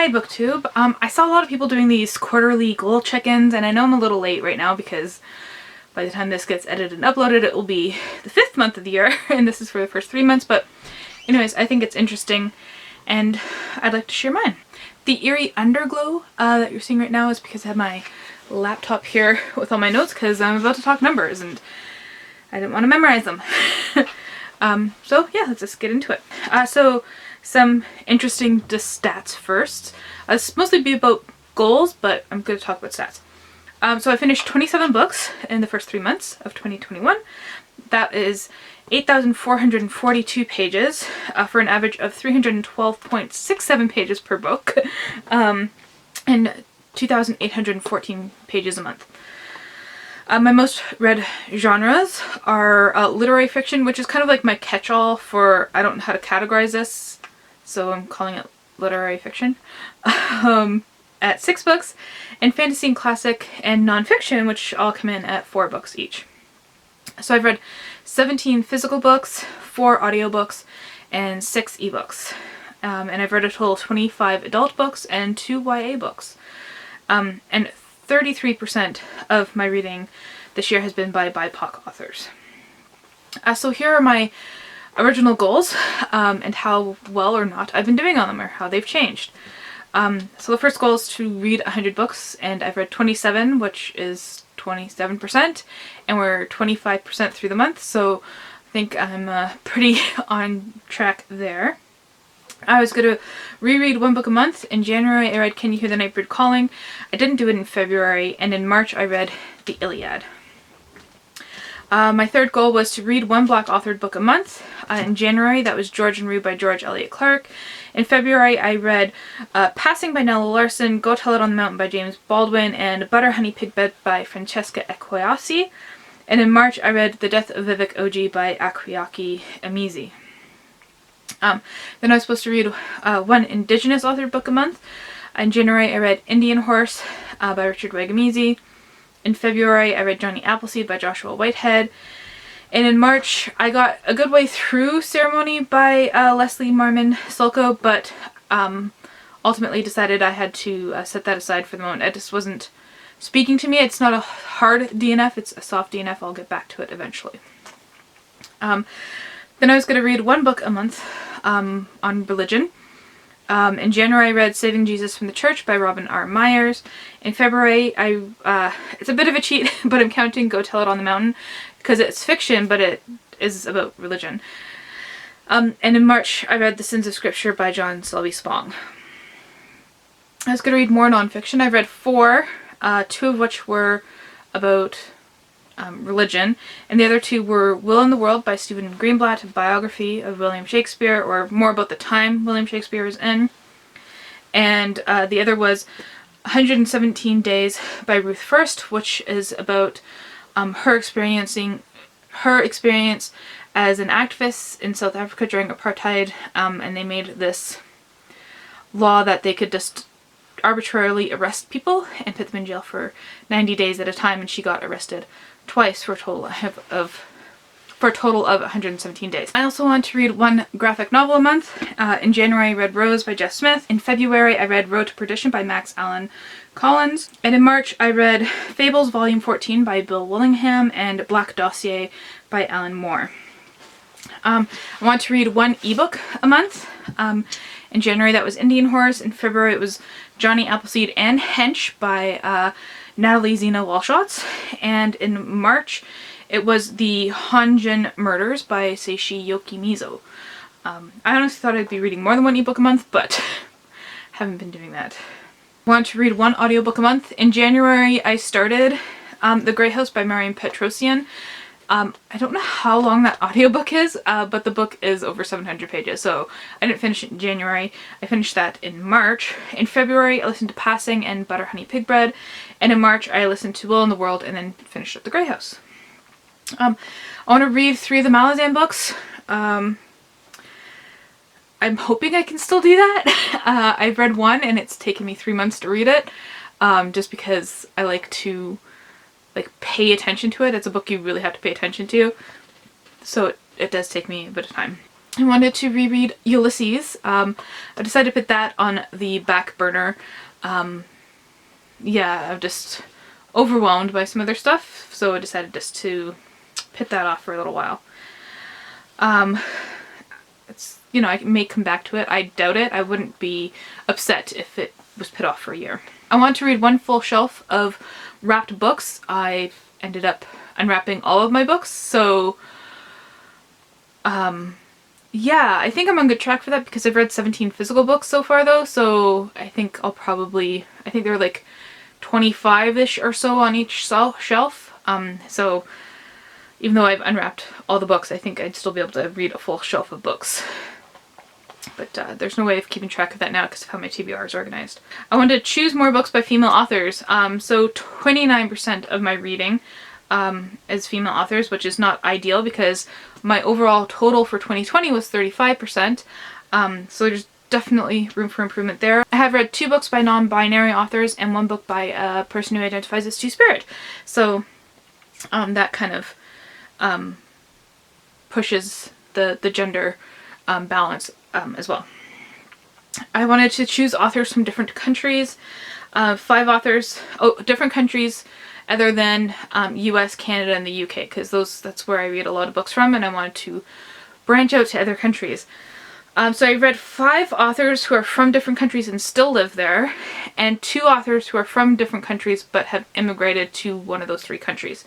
Hi BookTube. I saw a lot of people doing these quarterly goal check-ins, and I know I'm a little late right now because by the time this gets edited and uploaded it will be the 5th month of the year and this is for the first 3 months, but anyways, I think it's interesting and I'd like to share mine. The eerie underglow that you're seeing right now is because I have my laptop here with all my notes because I'm about to talk numbers and I didn't want to memorize them. So yeah, let's just get into it. So some interesting stats first. This mostly be about goals, but I'm going to talk about stats. So I finished 27 books in the first 3 months of 2021. That is 8,442 pages for an average of 312.67 pages per book and 2,814 pages a month. My most read genres are literary fiction, which is kind of like my catch-all for, I don't know how to categorize this, so I'm calling it literary fiction, at 6 books, and fantasy and classic and nonfiction, which all come in at 4 books each. So I've read 17 physical books, 4 audiobooks, and 6 ebooks. And I've read a total of 25 adult books and 2 YA books. And 33% of my reading this year has been by BIPOC authors. So here are my original goals and how well or not I've been doing on them or how they've changed. So the first goal is to read 100 books, and I've read 27, which is 27%, and we're 25% through the month, so I think I'm pretty on track there. I was going to reread 1 book a month. In January I read Can You Hear the Night Bird Calling? I didn't do it in February, and in March I read The Iliad. My third goal was to read 1 Black authored book a month. In January that was George and Rue by George Eliot Clarke. In February I read Passing by Nella Larson, Go Tell It on the Mountain by James Baldwin, and Butter Honey Pig Bed by Francesca Equiasi. And in March I read The Death of Vivek Oji by Akuyaki Amizi. Then I was supposed to read 1 Indigenous authored book a month. In January I read Indian Horse by Richard Wagamese. In February I read Johnny Appleseed by Joshua Whitehead. And in March I got a good way through Ceremony by Leslie Marmon Sulko, but ultimately decided I had to set that aside for the moment. It just wasn't speaking to me. It's not a hard DNF, it's a soft DNF. I'll get back to it eventually. Then I was going to read 1 book a month on religion. In January I read Saving Jesus from the Church by Robin R. Myers. In February it's a bit of a cheat, but I'm counting Go Tell It on the Mountain because it's fiction, but it is about religion. And in March I read The Sins of Scripture by John Selby Spong. I was going to read more nonfiction. I read 4, 2 of which were about religion, and the other 2 were Will in the World by Stephen Greenblatt, a biography of William Shakespeare, or more about the time William Shakespeare was in, and the other was 117 Days by Ruth First, which is about her experience as an activist in South Africa during apartheid, and they made this law that they could just arbitrarily arrest people and put them in jail for 90 days at a time, and she got arrested twice for a total of 117 days. I also want to read 1 graphic novel a month. In January I read Rose by Jeff Smith. In February I read Road to Perdition by Max Allan Collins. And in March I read Fables Volume 14 by Bill Willingham and Black Dossier by Alan Moore. I want to read 1 ebook a month. In January that was Indian Horse. In February it was Johnny Appleseed and Hench by Natalie Zena Walshotz, and in March it was The Hanjin Murders by Seishi Yokimizo. I honestly thought I'd be reading more than 1 ebook a month, but haven't been doing that. I want to read 1 audiobook a month. In January I started The Grey House by Marion Petrosian. I don't know how long that audiobook is, but the book is over 700 pages, so I didn't finish it in January. I finished that in March. In February I listened to Passing and Butter Honey Pig Bread, and in March I listened to Will in the World and then finished up The Grey House. I want to read 3 of the Malazan books. I'm hoping I can still do that. I've read 1 and it's taken me 3 months to read it, just because I like to pay attention to it. It's a book you really have to pay attention to, so it does take me a bit of time. I wanted to reread Ulysses. I decided to put that on the back burner. Yeah, I'm just overwhelmed by some other stuff, so I decided just to put that off for a little while. It's, you know, I may come back to it. I doubt it. I wouldn't be upset if it was put off for a year. I want to read one full shelf of wrapped books. I ended up unwrapping all of my books, so yeah, I think I'm on good track for that because I've read 17 physical books so far though, so I think I'll probably, I think there are like 25-ish or so on each shelf. So even though I've unwrapped all the books, I think I'd still be able to read a full shelf of books. But there's no way of keeping track of that now because of how my TBR is organized. I wanted to choose more books by female authors. So 29% of my reading as female authors, which is not ideal because my overall total for 2020 was 35%. So there's definitely room for improvement there. I have read 2 books by non-binary authors and 1 book by a person who identifies as two-spirit. So that kind of pushes the gender balance as well. I wanted to choose authors from different countries. 5 authors, different countries other than US, Canada, and the UK, because that's where I read a lot of books from, and I wanted to branch out to other countries. So I read 5 authors who are from different countries and still live there, and 2 authors who are from different countries but have immigrated to one of those 3 countries.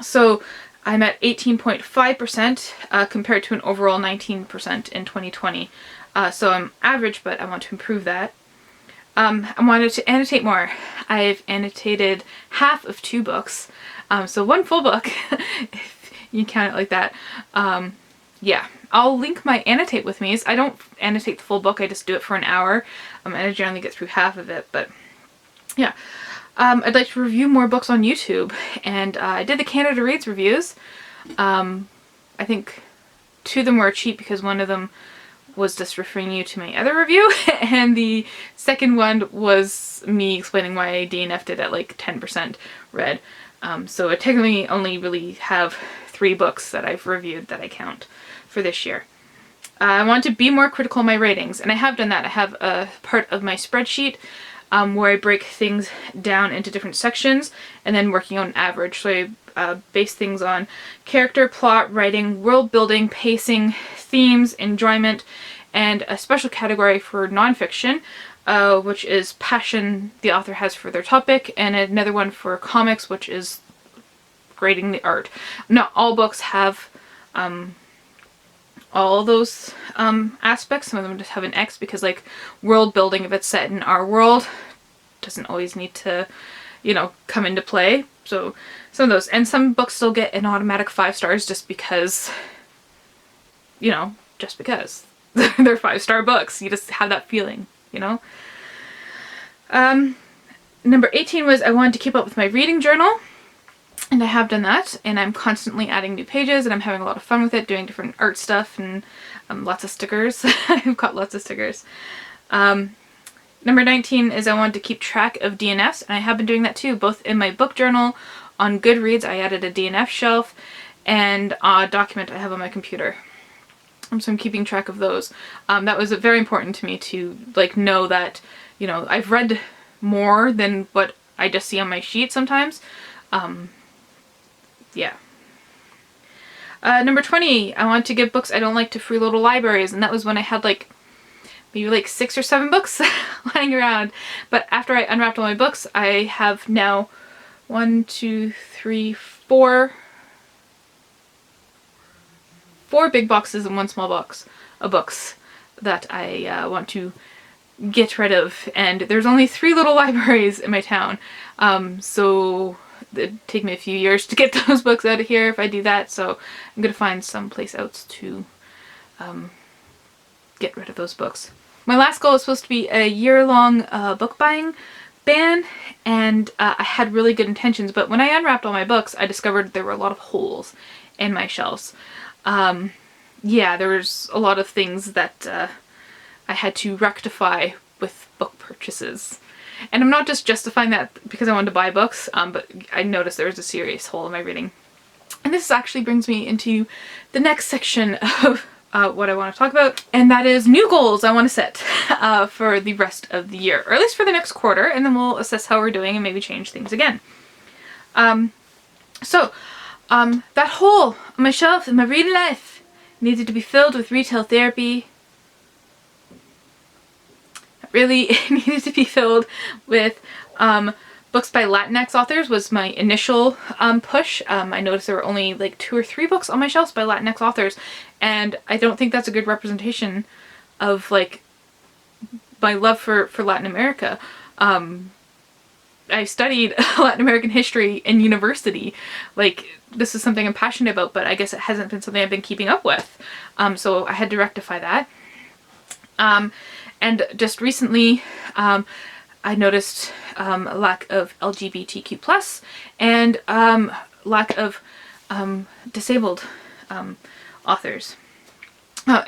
So I'm at 18.5% compared to an overall 19% in 2020. So I'm average, but I want to improve that. I wanted to annotate more. I've annotated half of 2 books, so 1 full book, if you count it like that. Yeah, I'll link my annotate with me's. I don't annotate the full book, I just do it for an hour, and I generally get through half of it, but yeah. I'd like to review more books on YouTube, and I did the Canada Reads reviews. I think 2 of them were cheap because one of them was just referring you to my other review, and the second one was me explaining why I DNF'd it at like 10% read. So I technically only really have 3 books that I've reviewed that I count for this year. I want to be more critical in my ratings, and I have done that. I have a part of my spreadsheet where I break things down into different sections and then working on average. So I base things on character, plot, writing, world building, pacing, themes, enjoyment, and a special category for nonfiction, which is passion the author has for their topic, and another one for comics, which is grading the art. Not all books have all those aspects. Some of them just have an X because, like, world building, if it's set in our world, doesn't always need to, you know, come into play. So some of those, and some books still get an automatic 5 stars just because, you know, just because they're 5-star books. You just have that feeling, you know. Number 18 was I wanted to keep up with my reading journal. And I have done that, and I'm constantly adding new pages, and I'm having a lot of fun with it, doing different art stuff, and lots of stickers. I've got lots of stickers. Number 19 is I wanted to keep track of DNFs, and I have been doing that too, both in my book journal, on Goodreads. I added a DNF shelf, and a document I have on my computer. So I'm keeping track of those. That was very important to me to, like, know that, you know, I've read more than what I just see on my sheet sometimes. Yeah. Number 20, I wanted to give books I don't like to free little libraries, and that was when I had like maybe like 6 or 7 books lying around. But after I unwrapped all my books, I have now 4 big boxes and 1 small box of books that I want to get rid of, and there's only 3 little libraries in my town, so it'd take me a few years to get those books out of here if I do that, so I'm gonna find some place else to get rid of those books. My last goal was supposed to be a year-long book buying ban, and I had really good intentions, but when I unwrapped all my books, I discovered there were a lot of holes in my shelves. Yeah, there was a lot of things that I had to rectify with book purchases. And I'm not just justifying that because I wanted to buy books, but I noticed there was a serious hole in my reading. And this actually brings me into the next section of what I want to talk about, and that is new goals I want to set for the rest of the year, or at least for the next quarter, and then we'll assess how we're doing and maybe change things again. That hole on my shelf in my reading life needed to be filled with retail therapy. It really needed to be filled with books by Latinx authors was my initial push. I noticed there were only like 2 or 3 books on my shelves by Latinx authors, and I don't think that's a good representation of like my love for Latin America. I studied Latin American history in university. Like, this is something I'm passionate about, but I guess it hasn't been something I've been keeping up with. So I had to rectify that. And just recently, I noticed a lack of LGBTQ+, and lack of disabled authors.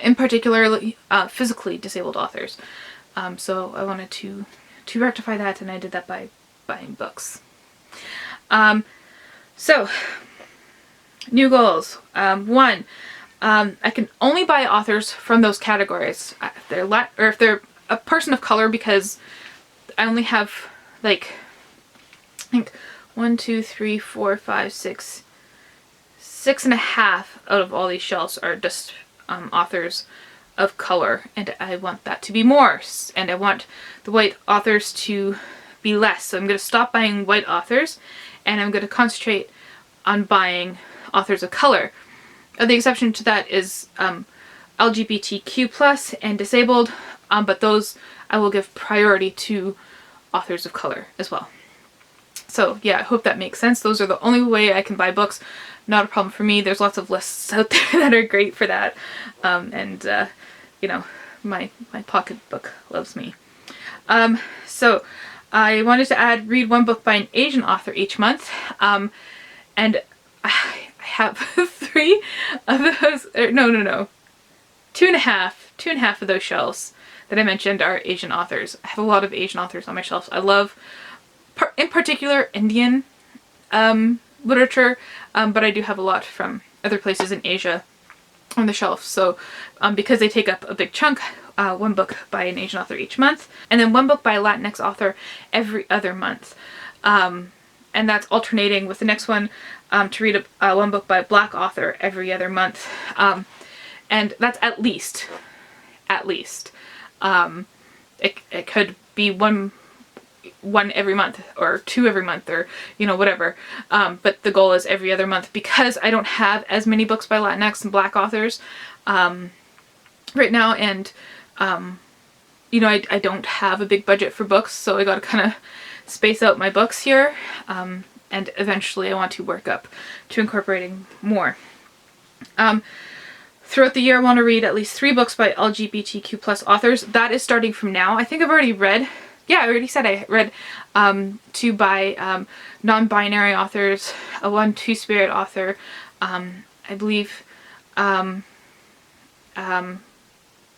In particular, physically disabled authors. So I wanted to rectify that, and I did that by buying books. So, new goals. 1, I can only buy authors from those categories. If they're a person of color, because I only have like, I think 1, 2, 3, 4, 5, 6, 6.5 out of all these shelves are just authors of color, and I want that to be more, and I want the white authors to be less. So I'm going to stop buying white authors, and I'm going to concentrate on buying authors of color. The exception to that is LGBTQ+ and disabled, but those I will give priority to authors of color as well. So yeah, I hope that makes sense. Those are the only way I can buy books. Not a problem for me. There's lots of lists out there that are great for that. You know, my pocketbook loves me. So I wanted to read 1 book by an Asian author each month. And I have 3 of those, no. 2.5 of those shelves that I mentioned are Asian authors. I have a lot of Asian authors on my shelves. I love, in particular, Indian literature, but I do have a lot from other places in Asia on the shelf. So because they take up a big chunk, 1 book by an Asian author each month, and then 1 book by a Latinx author every other month. And that's alternating with the next one to read 1 book by a Black author every other month. And that's at least. It could be one every month, or 2 every month, or you know, whatever. But the goal is every other month, because I don't have as many books by Latinx and Black authors right now, and you know, I don't have a big budget for books, so I gotta kind of space out my books here, and eventually I want to work up to incorporating more. Throughout the year, I want to read at least 3 books by LGBTQ+ authors. That is starting from now. I think I've already read, yeah, I already said I read 2 by non-binary authors, 1 Two-Spirit author, I believe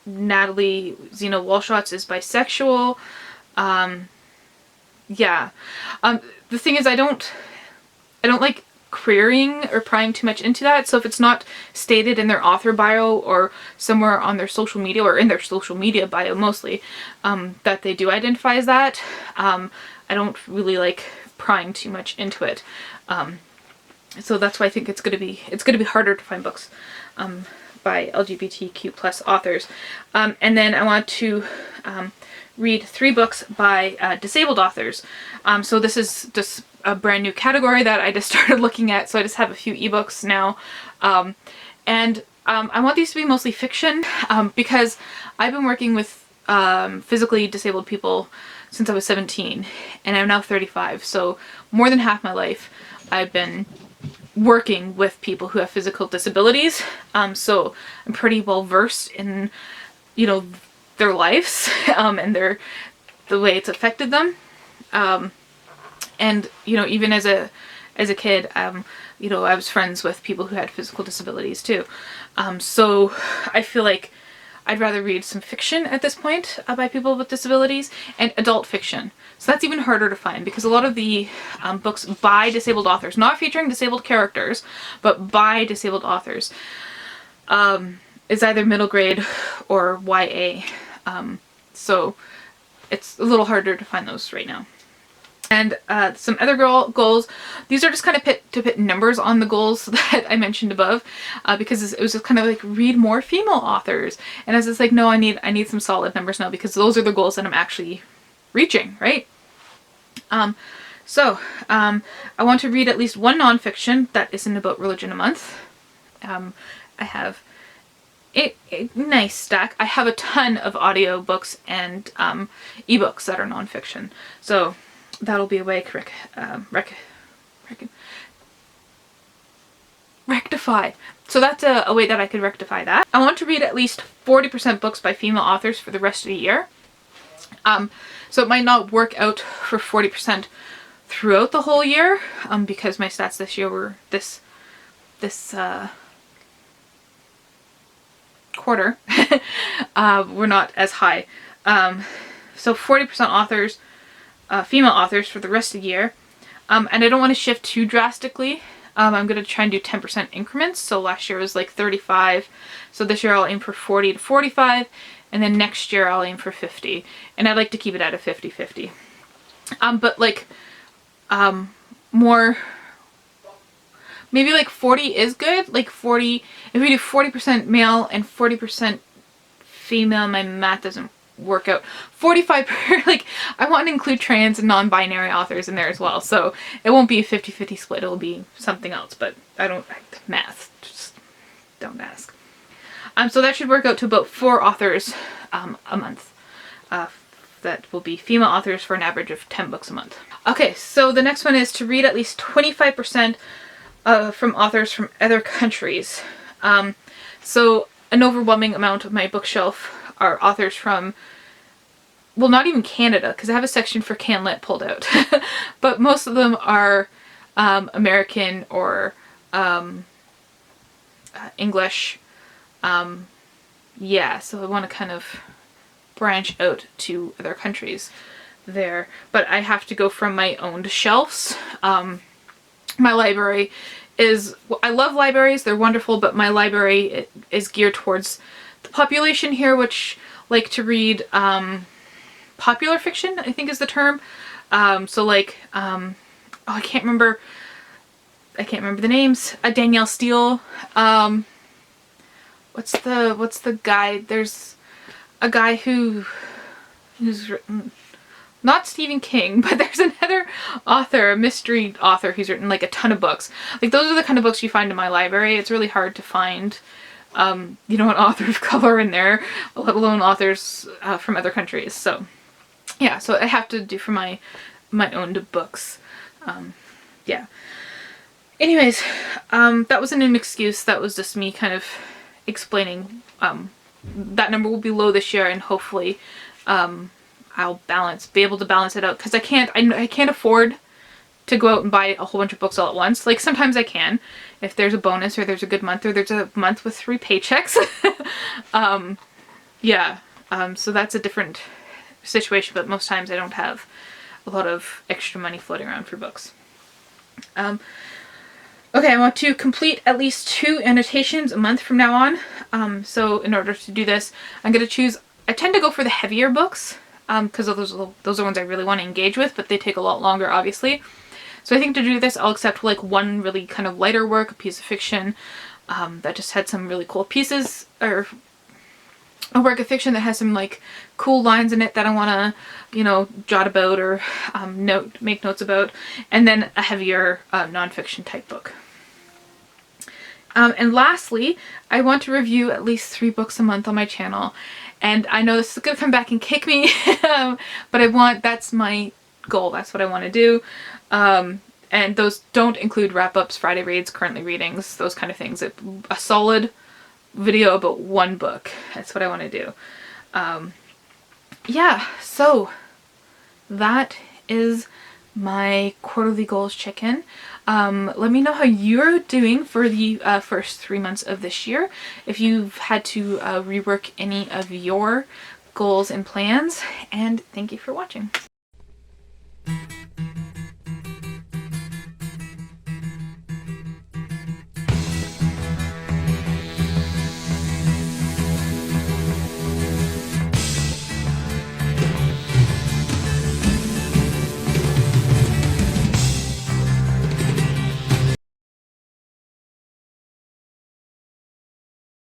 Natalie Zena Walshots is bisexual. Yeah. The thing is, I don't like querying or prying too much into that, so if it's not stated in their author bio or somewhere on their social media, or in their social media bio mostly, that they do identify as that, I don't really like prying too much into it. So that's why I think it's gonna be harder to find books by LGBTQ+ authors. And then I want to read 3 books by disabled authors. So this is just a brand new category that I just started looking at, so I just have a few ebooks now. And I want these to be mostly fiction, because I've been working with physically disabled people since I was 17, and I'm now 35, so more than half my life I've been working with people who have physical disabilities, so I'm pretty well versed in, you know, their lives, and the way it's affected them. And, you know, even as a kid, you know, I was friends with people who had physical disabilities too. So I feel like I'd rather read some fiction at this point by people with disabilities, and adult fiction. So that's even harder to find because a lot of the books by disabled authors, not featuring disabled characters, but by disabled authors, is either middle grade or YA. So it's a little harder to find those right now. And some other goals. These are just kind of to put numbers on the goals that I mentioned above, because it was just kind of like read more female authors. And I was just like, no, I need some solid numbers now because those are the goals that I'm actually reaching, right? So I want to read at least one nonfiction that isn't about religion a month. I have a nice stack. I have a ton of audiobooks and ebooks that are nonfiction. So that'll be a way to rectify. So that's a way that I could rectify that. I want to read at least 40% books by female authors for the rest of the year. So it might not work out for 40% throughout the whole year, because my stats this year were this quarter were not as high. So 40% authors, female authors for the rest of the year. And I don't want to shift too drastically. I'm going to try and do 10% increments. So last year was like 35. So this year I'll aim for 40 to 45. And then next year I'll aim for 50. And I'd like to keep it at a 50-50. But like more, maybe like 40 is good. Like 40, if we do 40% male and 40% female, my math doesn't work out. 45 like I want to include trans and non-binary authors in there as well. So it won't be a 50-50 split. It'll be something else, but math, just don't ask. So that should work out to about 4 authors a month. That will be female authors for an average of 10 books a month. Okay, so the next one is to read at least 25% from authors from other countries. So an overwhelming amount of my bookshelf are authors from, well, not even Canada, because I have a section for CanLit pulled out. But most of them are American or English. Yeah, so I want to kind of branch out to other countries there. But I have to go from my owned shelves. My library is, I love libraries, they're wonderful, but my library is geared towards the population here, which like to read popular fiction, I think is the term. So like, oh, I can't remember the names. Danielle Steele. What's the guy? There's a guy who's written, not Stephen King, but there's another author, a mystery author who's written like a ton of books. Like those are the kind of books you find in my library. It's really hard to find, an author of color in there, let alone authors from other countries. So yeah, so I have to do for my own books. Yeah. Anyways, that wasn't an excuse. That was just me kind of explaining. That number will be low this year, and hopefully I'll be able to balance it out, because I can't afford to go out and buy a whole bunch of books all at once. Like sometimes I can, if there's a bonus or there's a good month or there's a month with 3 paychecks. Yeah, so that's a different situation, but most times I don't have a lot of extra money floating around for books. Okay, I want to complete at least 2 annotations a month from now on. So in order to do this, I'm going to choose, I tend to go for the heavier books, because those are ones I really want to engage with, but they take a lot longer, obviously. So I think to do this, I'll accept like one really kind of lighter work, a piece of fiction that just had some really cool pieces, or a work of fiction that has some like cool lines in it that I want to, jot about or make notes about, and then a heavier nonfiction type book. And lastly, I want to review at least 3 books a month on my channel. And I know this is going to come back and kick me, but that's my goal. That's what I want to do. And those don't include wrap-ups, Friday reads, currently readings, those kind of things. A solid video about 1 book. That's what I want to do. Yeah, so that is my quarterly goals check-in. Let me know how you're doing for the first 3 months of this year, if you've had to rework any of your goals and plans, and thank you for watching.